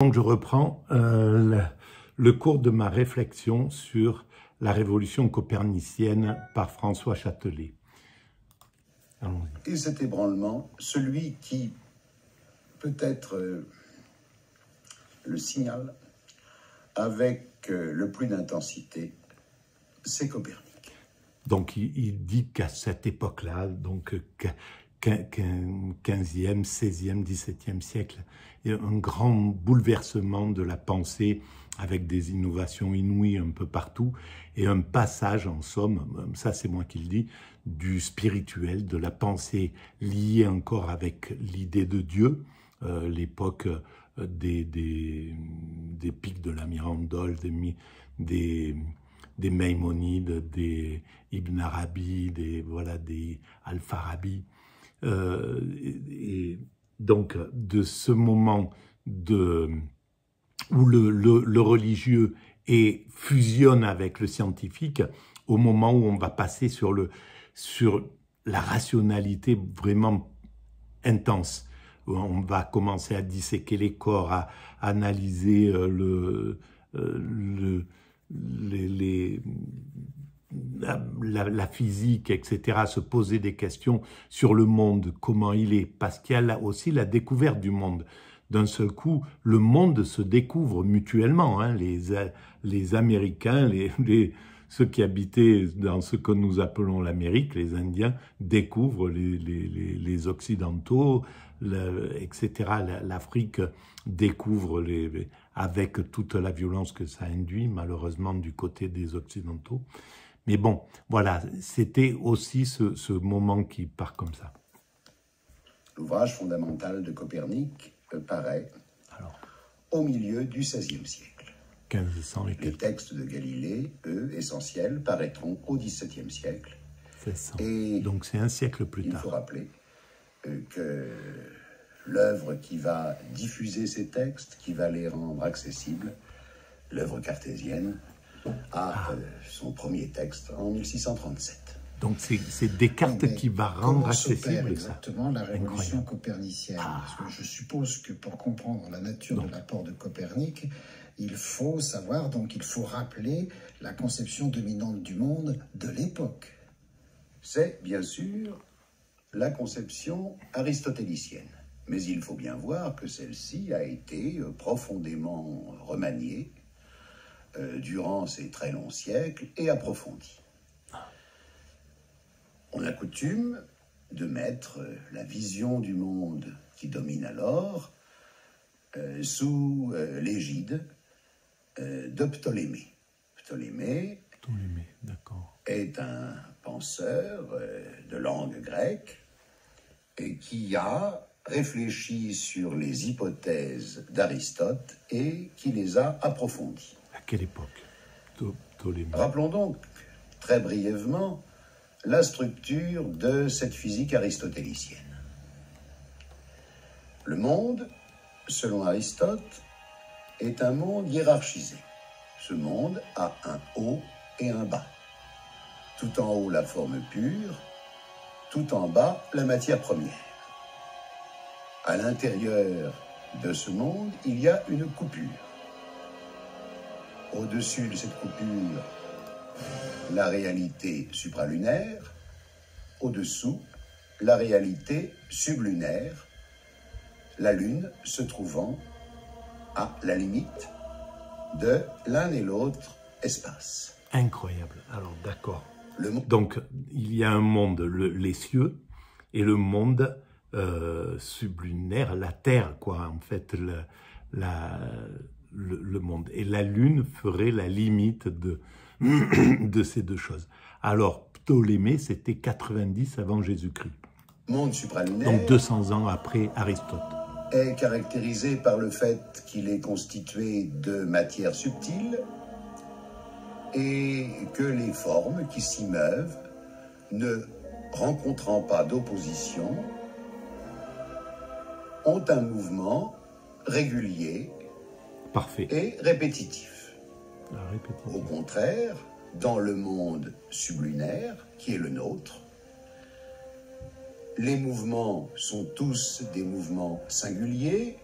Donc je reprends le cours de ma réflexion sur la révolution copernicienne par François Châtelet. Et cet ébranlement, celui qui peut être le signal avec le plus d'intensité, c'est Copernic. Donc il dit qu'à cette époque-là, donc 15e, 16e, 17e siècle, il y a un grand bouleversement de la pensée avec des innovations inouïes un peu partout et un passage, en somme, ça c'est moi qui le dis, du spirituel, de la pensée liée encore avec l'idée de Dieu, l'époque des pics de la Mirandole, des Maïmonides, des Ibn Arabi, des Al-Farabi. Et donc, de ce moment où le religieux fusionne avec le scientifique, au moment où on va passer sur la rationalité vraiment intense. On va commencer à disséquer les corps, à analyser la physique, etc., se poser des questions sur le monde, comment il est, parce qu'il y a aussi la découverte du monde. D'un seul coup, le monde se découvre mutuellement, hein, les Américains, ceux qui habitaient dans ce que nous appelons l'Amérique, les Indiens, découvrent les Occidentaux, etc. L'Afrique découvre avec toute la violence que ça induit, malheureusement, du côté des Occidentaux. Mais bon, voilà, c'était aussi ce moment qui part comme ça. L'ouvrage fondamental de Copernic paraît au milieu du XVIe siècle. 1500 et Les textes de Galilée, eux, essentiels, paraîtront au XVIIe siècle. C'est ça. Et donc c'est un siècle plus tard. Il faut rappeler que l'œuvre qui va diffuser ces textes, qui va les rendre accessibles, l'œuvre cartésienne, a son premier texte en 1637. Donc c'est Descartes qui va rendre accessible exactement la révolution copernicienne. Parce que je suppose que pour comprendre la nature de l'apport de Copernic, il faut savoir, donc il faut rappeler la conception dominante du monde de l'époque. C'est bien sûr la conception aristotélicienne. Mais il faut bien voir que celle-ci a été profondément remaniée durant ces très longs siècles et approfondie. On a coutume de mettre la vision du monde qui domine alors sous l'égide de Ptolémée. Ptolémée est un penseur de langue grecque et qui a réfléchi sur les hypothèses d'Aristote et qui les a approfondies. À quelle époque, Ptolémée? Rappelons donc très brièvement la structure de cette physique aristotélicienne. Le monde, selon Aristote, est un monde hiérarchisé. Ce monde a un haut et un bas. Tout en haut, la forme pure, tout en bas, la matière première. À l'intérieur de ce monde, il y a une coupure. Au-dessus de cette coupure, la réalité supralunaire, au-dessous, la réalité sublunaire, la Lune se trouvant à la limite de l'un et l'autre espace. Incroyable. Alors, d'accord. Donc, il y a un monde, les cieux, et le monde sublunaire, la Terre, quoi, en fait, le monde. Et la Lune ferait la limite de ces deux choses. Alors, Ptolémée, c'était 90 avant Jésus-Christ. Monde supralunaire. Donc 200 ans après Aristote. Est caractérisé par le fait qu'il est constitué de matière subtile et que les formes qui s'y meuvent, ne rencontrant pas d'opposition, ont un mouvement régulier et répétitif. Au contraire, dans le monde sublunaire, qui est le nôtre, les mouvements sont tous des mouvements singuliers,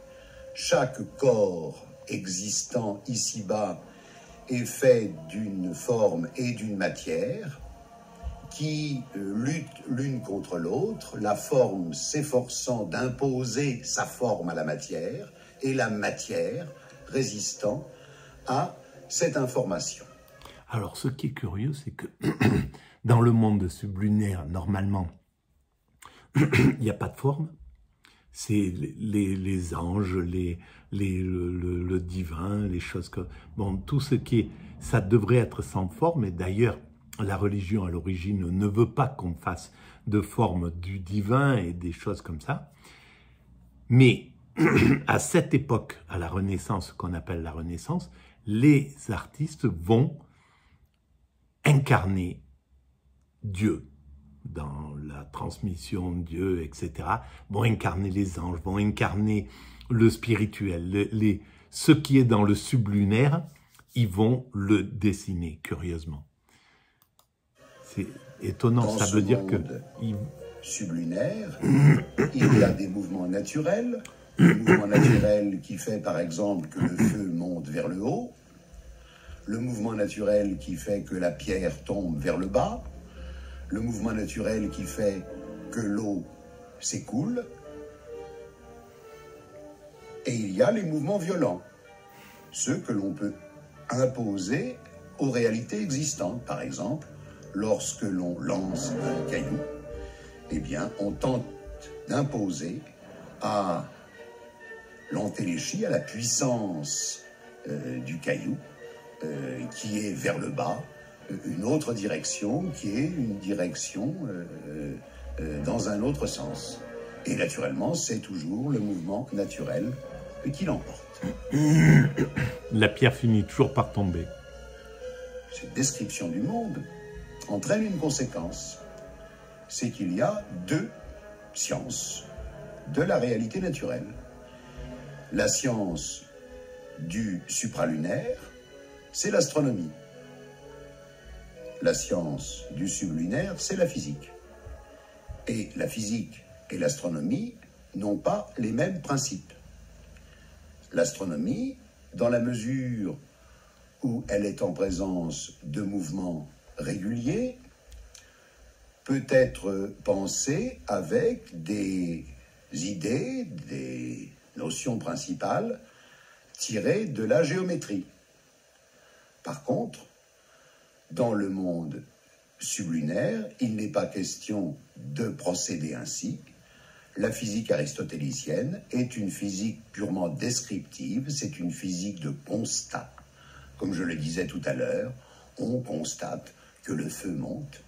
chaque corps existant ici-bas est fait d'une forme et d'une matière qui luttent l'une contre l'autre, la forme s'efforçant d'imposer sa forme à la matière et la matière résistant à cette information. Alors, ce qui est curieux, c'est que dans le monde sublunaire, normalement, il n'y a pas de forme. C'est les anges, le divin, les choses comme... Bon, tout ce qui est... Ça devrait être sans forme, et d'ailleurs, la religion à l'origine ne veut pas qu'on fasse de forme du divin et des choses comme ça. Mais à cette époque, à la Renaissance, qu'on appelle la Renaissance, les artistes vont incarner Dieu dans la transmission de Dieu, etc., vont incarner les anges, vont incarner le spirituel. Ce qui est dans le sublunaire, ils vont le dessiner, curieusement. C'est étonnant, dans ça veut dire que... sublunaire, il y a des mouvements naturels, le mouvement naturel qui fait par exemple que le feu monte vers le haut, le mouvement naturel qui fait que la pierre tombe vers le bas, le mouvement naturel qui fait que l'eau s'écoule, et il y a les mouvements violents, ceux que l'on peut imposer aux réalités existantes. Par exemple, lorsque l'on lance un caillou, eh bien, on tente d'imposer à l'entéléchie, à la puissance du caillou, qui est vers le bas, une autre direction qui est une direction dans un autre sens. Et naturellement, c'est toujours le mouvement naturel qui l'emporte. La pierre finit toujours par tomber. Cette description du monde entraîne une conséquence. C'est qu'il y a deux sciences de la réalité naturelle. La science du supralunaire, c'est l'astronomie. La science du sublunaire, c'est la physique. Et la physique et l'astronomie n'ont pas les mêmes principes. L'astronomie, dans la mesure où elle est en présence de mouvements réguliers, peut être pensée avec des idées, des notions principales tirées de la géométrie. Par contre, dans le monde sublunaire, il n'est pas question de procéder ainsi. La physique aristotélicienne est une physique purement descriptive, c'est une physique de constat. Comme je le disais tout à l'heure, on constate que le feu monte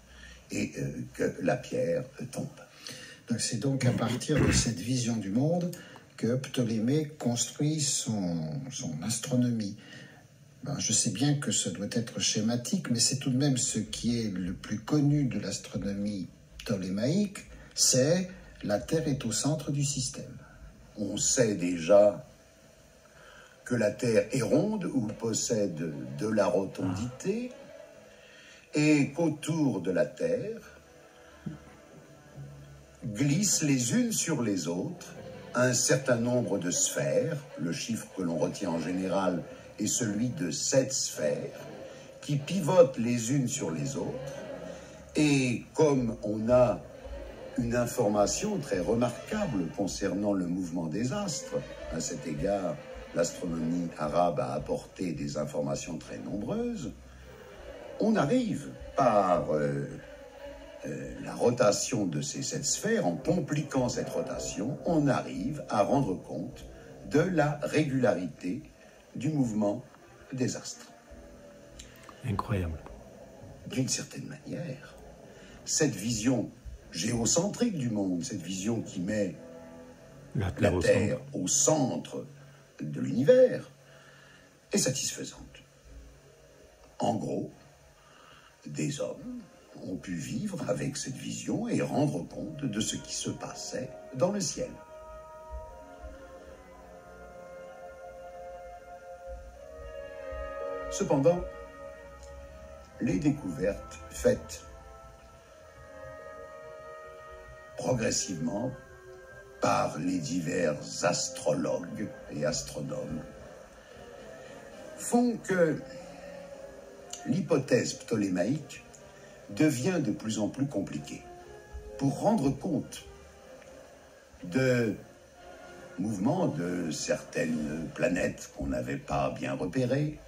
et que la pierre tombe. C'est donc à partir de cette vision du monde que Ptolémée construit son astronomie. Je sais bien que ce doit être schématique, mais c'est tout de même ce qui est le plus connu de l'astronomie ptolémaïque, c'est la Terre est au centre du système. On sait déjà que la Terre est ronde ou possède de la rotondité et qu'autour de la Terre glissent les unes sur les autres un certain nombre de sphères, le chiffre que l'on retient en général est celui de 7 sphères, qui pivotent les unes sur les autres, et comme on a une information très remarquable concernant le mouvement des astres, à cet égard, l'astronomie arabe a apporté des informations très nombreuses, on arrive par la rotation de ces 7 sphères, en compliquant cette rotation, on arrive à rendre compte de la régularité du mouvement des astres. Incroyable. D'une certaine manière, cette vision géocentrique du monde, cette vision qui met la Terre au centre de l'univers, est satisfaisante. En gros, des hommes ont pu vivre avec cette vision et rendre compte de ce qui se passait dans le ciel. Cependant, les découvertes faites progressivement par les divers astrologues et astronomes font que l'hypothèse ptolémaïque devient de plus en plus compliquée. Pour rendre compte de mouvements de certaines planètes qu'on n'avait pas bien repérées,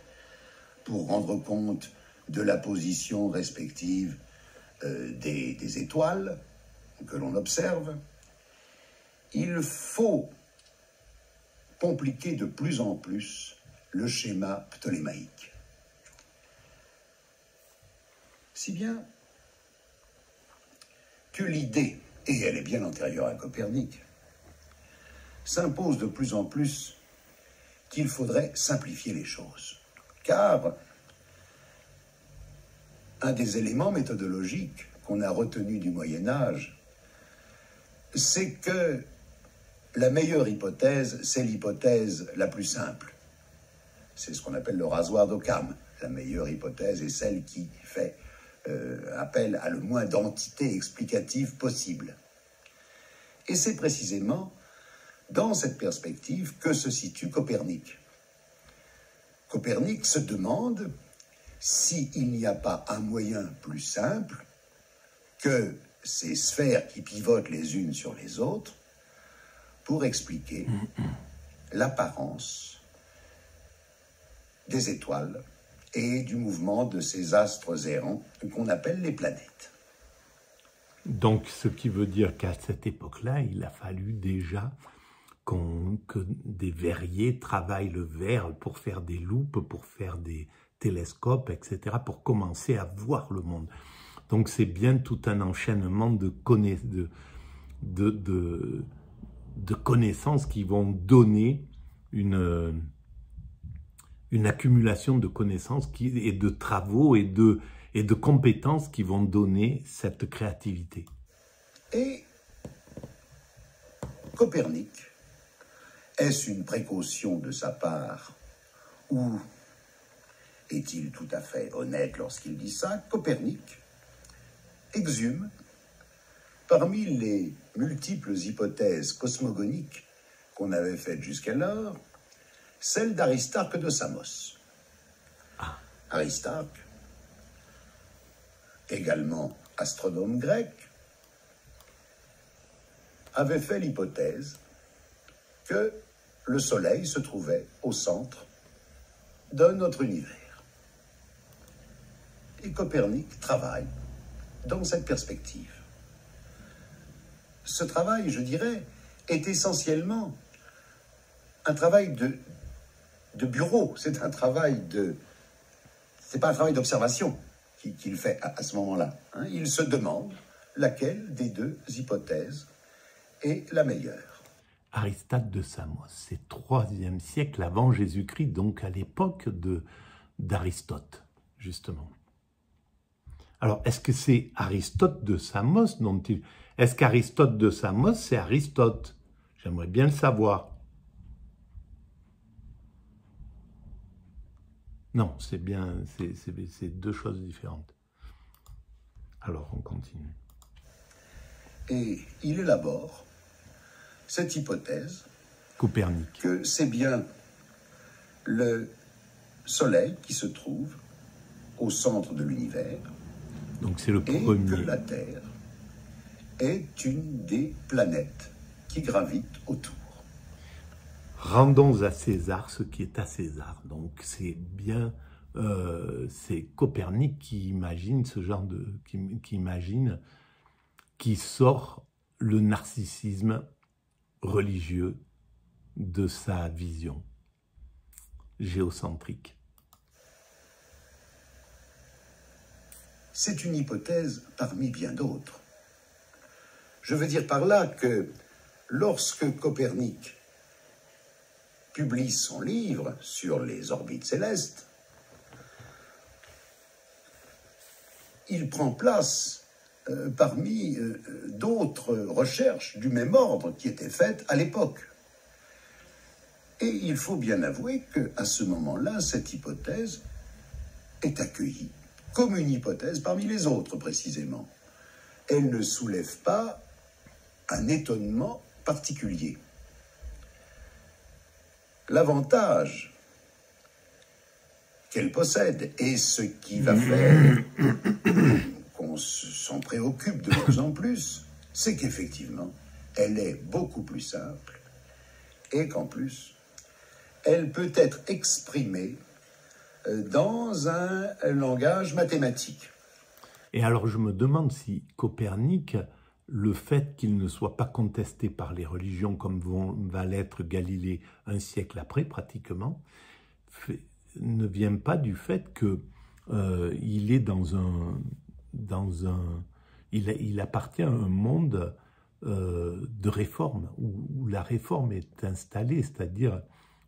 pour rendre compte de la position respective des étoiles que l'on observe, il faut compliquer de plus en plus le schéma ptolémaïque. Si bien que l'idée, et elle est bien antérieure à Copernic, s'impose de plus en plus qu'il faudrait simplifier les choses. Car un des éléments méthodologiques qu'on a retenu du Moyen-Âge, c'est que la meilleure hypothèse, c'est l'hypothèse la plus simple. C'est ce qu'on appelle le rasoir d'Occam. La meilleure hypothèse est celle qui fait appel à le moins d'entités explicatives possibles. Et c'est précisément dans cette perspective que se situe Copernic. Copernic se demande s'il n'y a pas un moyen plus simple que ces sphères qui pivotent les unes sur les autres pour expliquer l'apparence des étoiles et du mouvement de ces astres errants qu'on appelle les planètes. Donc, ce qui veut dire qu'à cette époque-là, il a fallu déjà que des verriers travaillent le verre pour faire des loupes, pour faire des télescopes, etc., pour commencer à voir le monde. Donc, c'est bien tout un enchaînement de connaissances qui vont donner une accumulation de connaissances et de travaux et de compétences qui vont donner cette créativité. Et Copernic, est-ce une précaution de sa part ou est-il tout à fait honnête lorsqu'il dit ça? Copernic exhume, parmi les multiples hypothèses cosmogoniques qu'on avait faites jusqu'alors, celle d'Aristarque de Samos. Aristarque, également astronome grec, avait fait l'hypothèse que le Soleil se trouvait au centre de notre univers. Et Copernic travaille dans cette perspective. Ce travail, je dirais, est essentiellement un travail de bureau, c'est un travail c'est pas un travail d'observation qu'il fait à ce moment-là. Il se demande laquelle des deux hypothèses est la meilleure. Aristote de Samos, c'est 3e siècle avant Jésus-Christ, donc à l'époque d'Aristote, justement. Alors, est-ce que c'est Aristote de Samos dont il... Est-ce qu'Aristote de Samos, c'est Aristote? J'aimerais bien le savoir. Non, c'est bien, c'est deux choses différentes. Alors, on continue. Et il élabore cette hypothèse Copernic. Que c'est bien le Soleil qui se trouve au centre de l'univers. Donc c'est le premier. Et que la Terre est une des planètes qui gravitent autour. Rendons à César ce qui est à César. Donc c'est bien, c'est Copernic qui imagine ce genre qui sort le narcissisme religieux de sa vision géocentrique. C'est une hypothèse parmi bien d'autres. Je veux dire par là que lorsque Copernic publie son livre sur les orbites célestes, il prend place parmi d'autres recherches du même ordre qui étaient faites à l'époque. Et il faut bien avouer qu'à ce moment-là, cette hypothèse est accueillie comme une hypothèse parmi les autres, précisément. Elle ne soulève pas un étonnement particulier. L'avantage qu'elle possède et ce qui va faire qu'on s'en préoccupe de plus en plus, c'est qu'effectivement, elle est beaucoup plus simple et qu'en plus, elle peut être exprimée dans un langage mathématique. Et alors je me demande si Copernic, le fait qu'il ne soit pas contesté par les religions comme va l'être Galilée un siècle après pratiquement, ne vient pas du fait que il est il appartient à un monde de réforme où la réforme est installée, c'est-à-dire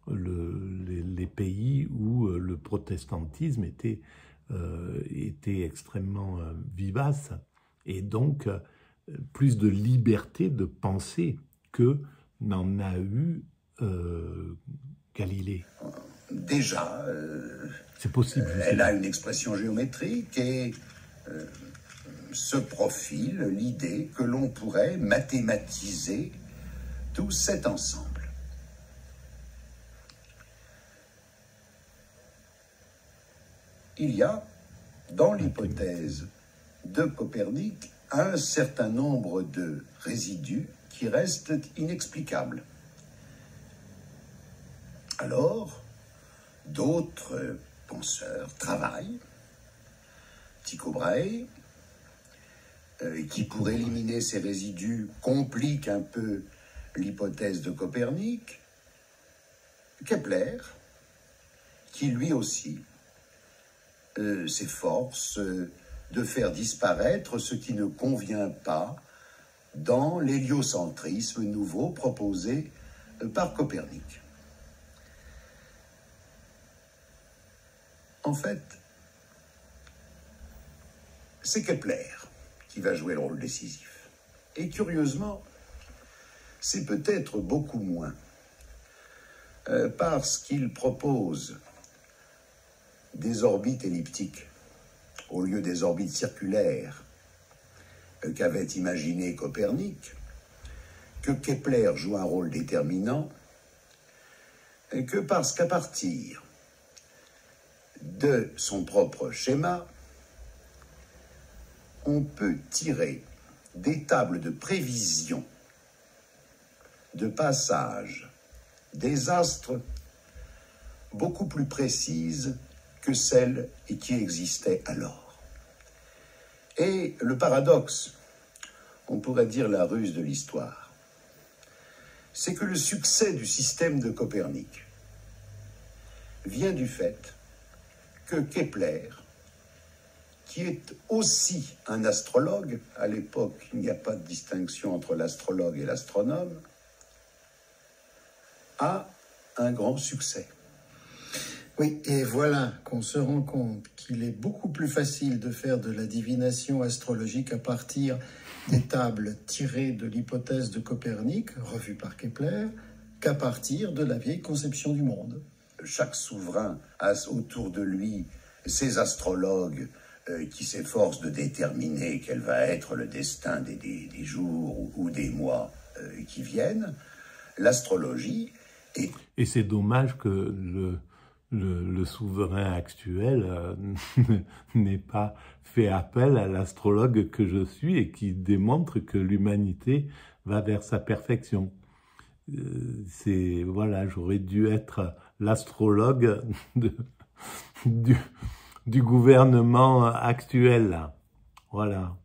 les pays où le protestantisme était extrêmement vivace et donc plus de liberté de penser que n'en a eu Galilée. Déjà, c'est possible. Elle a une expression géométrique et se profile l'idée que l'on pourrait mathématiser tout cet ensemble. Il y a, dans l'hypothèse de Copernic, un certain nombre de résidus qui restent inexplicables. Alors, d'autres penseurs travaillent, Tycho Brahe, qui pour éliminer ces résidus complique un peu l'hypothèse de Copernic, Kepler, qui lui aussi s'efforce de faire disparaître ce qui ne convient pas dans l'héliocentrisme nouveau proposé par Copernic. En fait, c'est Kepler qui va jouer le rôle décisif. Et curieusement, c'est peut-être beaucoup moins parce qu'il propose des orbites elliptiques au lieu des orbites circulaires qu'avait imaginé Copernic, que Kepler joue un rôle déterminant, et que parce qu'à partir de son propre schéma, on peut tirer des tables de prévision de passage des astres beaucoup plus précises que celles qui existaient alors. Et le paradoxe, on pourrait dire la ruse de l'histoire, c'est que le succès du système de Copernic vient du fait que Kepler, qui est aussi un astrologue, à l'époque il n'y a pas de distinction entre l'astrologue et l'astronome, a un grand succès. Oui, et voilà qu'on se rend compte qu'il est beaucoup plus facile de faire de la divination astrologique à partir des tables tirées de l'hypothèse de Copernic, revue par Kepler, qu'à partir de la vieille conception du monde. Chaque souverain a autour de lui ses astrologues qui s'efforcent de déterminer quel va être le destin des jours ou des mois qui viennent. L'astrologie est... Et c'est dommage que le souverain actuel n'ait pas fait appel à l'astrologue que je suis et qui démontre que l'humanité va vers sa perfection. Voilà, j'aurais dû être l'astrologue du gouvernement actuel, là. Voilà.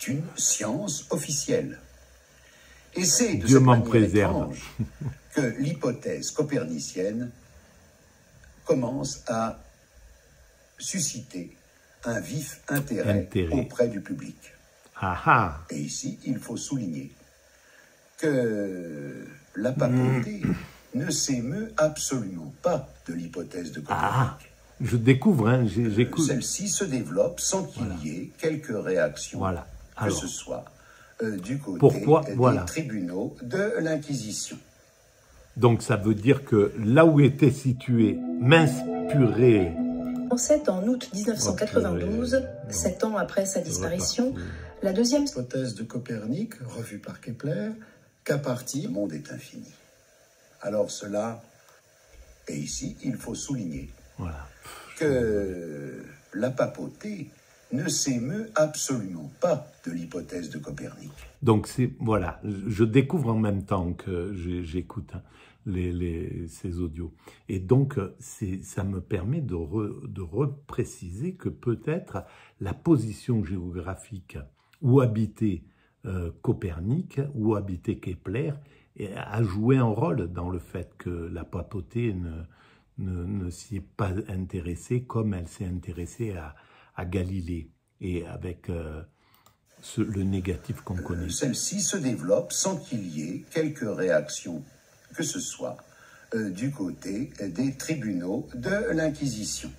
Une science officielle. Et c'est de Dieu cette m'en manière préserve. étrange que l'hypothèse copernicienne commence à susciter un vif intérêt auprès du public. Aha. Et ici, il faut souligner que la papauté ne s'émeut absolument pas de l'hypothèse de Copernic. Ah, je découvre, hein, j'écoute. Celle-ci se développe sans qu'il y ait quelques réactions, voilà. Alors, que ce soit du côté des tribunaux de l'Inquisition. Donc ça veut dire que là où était situé Mince Purée... En août 1992, 7 ans après sa disparition, La deuxième hypothèse de Copernic, revue par Kepler, qu'à partir le monde est infini. Alors cela, et ici il faut souligner que la papauté ne s'émeut absolument pas de l'hypothèse de Copernic. Donc voilà, je découvre en même temps que j'écoute ces audios. Et donc, ça me permet de repréciser que peut-être la position géographique où habitait Copernic, où habitait Kepler, a joué un rôle dans le fait que la papauté ne s'y est pas intéressée comme elle s'est intéressée à Galilée, et avec le négatif qu'on connaît. Celle-ci se développe sans qu'il y ait quelques réactions que ce soit du côté des tribunaux de l'Inquisition.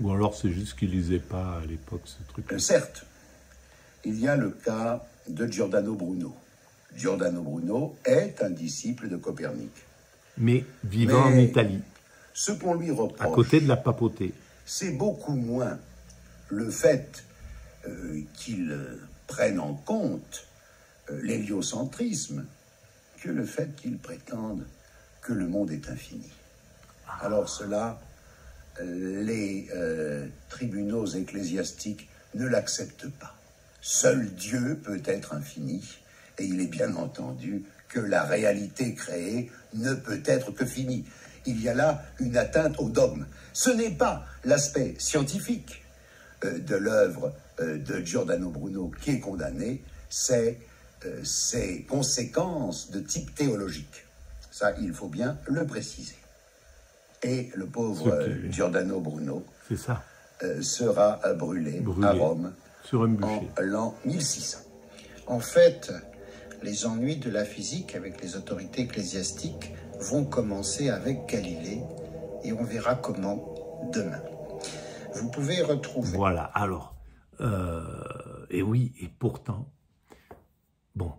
Ou alors c'est juste qu'ils ne lisaient pas à l'époque ce truc. Certes, il y a le cas de Giordano Bruno. Giordano Bruno est un disciple de Copernic. Mais vivant en Italie. Ce qu'on lui reproche, à côté de la papauté, c'est beaucoup moins le fait qu'il prenne en compte l'héliocentrisme que le fait qu'il prétende que le monde est infini. Alors cela, les tribunaux ecclésiastiques ne l'acceptent pas. Seul Dieu peut être infini, et il est bien entendu que la réalité créée ne peut être que finie. Il y a là une atteinte au dogme. Ce n'est pas l'aspect scientifique de l'œuvre de Giordano Bruno qui est condamné, c'est ses conséquences de type théologique. Ça, il faut bien le préciser. Et le pauvre Giordano Bruno sera brûlé à Rome sur un bûcher en l'an 1600. En fait, les ennuis de la physique avec les autorités ecclésiastiques vont commencer avec Galilée, et on verra comment demain. Vous pouvez retrouver... Voilà, alors, et oui, et pourtant, bon,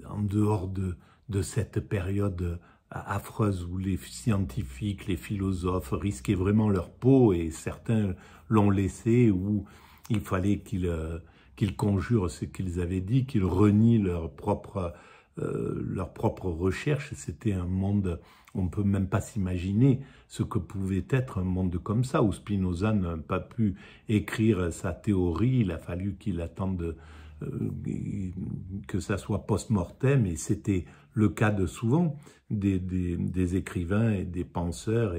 en dehors de cette période affreuse où les scientifiques, les philosophes risquaient vraiment leur peau, et certains l'ont laissé, où il fallait qu'ils conjurent ce qu'ils avaient dit, qu'ils renient leur propre recherche. C'était un monde, on ne peut même pas s'imaginer ce que pouvait être un monde comme ça, où Spinoza n'a pas pu écrire sa théorie. Il a fallu qu'il attende que ça soit post-mortem, et c'était le cas de souvent des écrivains et des penseurs,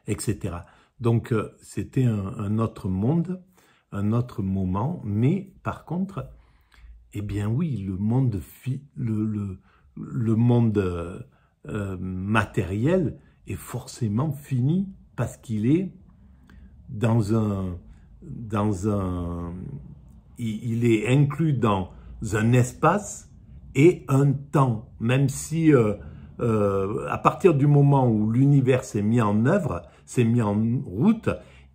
etc. Donc c'était un autre monde, un autre moment, mais par contre, eh bien oui, le monde matériel est forcément fini, parce qu'il est il est inclus dans un espace et un temps, même si à partir du moment où l'univers s'est mis en œuvre, s'est mis en route,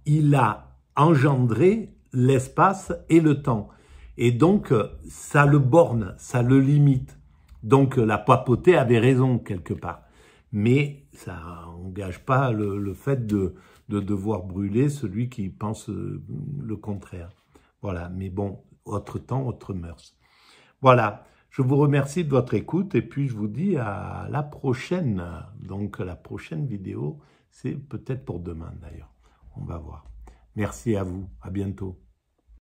il a engendré l'espace et le temps. Et donc, ça le borne, ça le limite. Donc, la papauté avait raison quelque part. Mais ça n'engage pas le fait de devoir brûler celui qui pense le contraire. Voilà, mais bon, autre temps, autre mœurs. Voilà, je vous remercie de votre écoute, et puis je vous dis à la prochaine. Donc, la prochaine vidéo, c'est peut-être pour demain d'ailleurs. On va voir. Merci à vous, à bientôt.